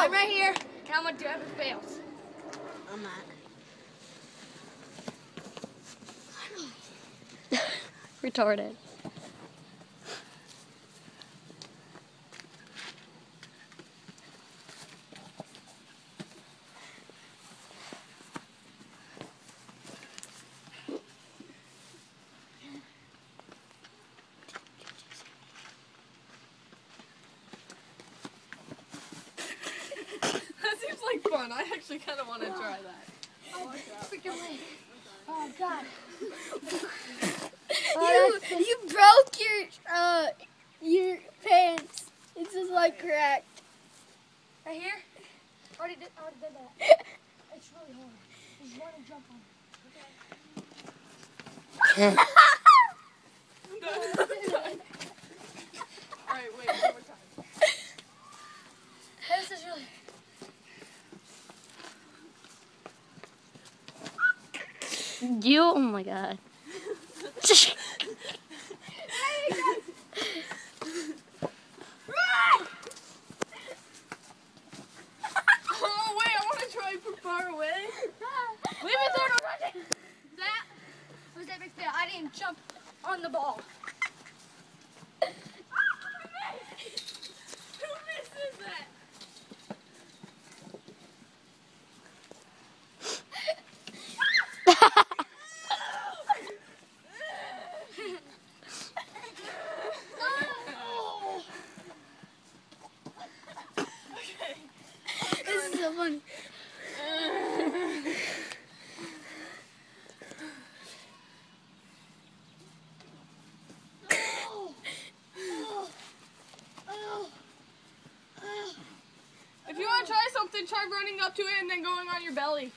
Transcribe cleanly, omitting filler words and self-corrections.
I'm right here, and I'm gonna do it if it fails. I'm not. Retarded. That seems like fun. I actually kind of want to try that. Oh, freaking leg. Oh, God. You broke your pants. It's just like cracked. Right here? Already did that. It's really hard. Just want to jump on it. Alright, wait, one more time. This is really... Oh my god. Oh, wait, I want to try from far away. Leave it there, don't touch it. That was epic fail. I didn't jump on the ball. Who misses that? This is so funny. If you want to try something, try running up to it and then going on your belly.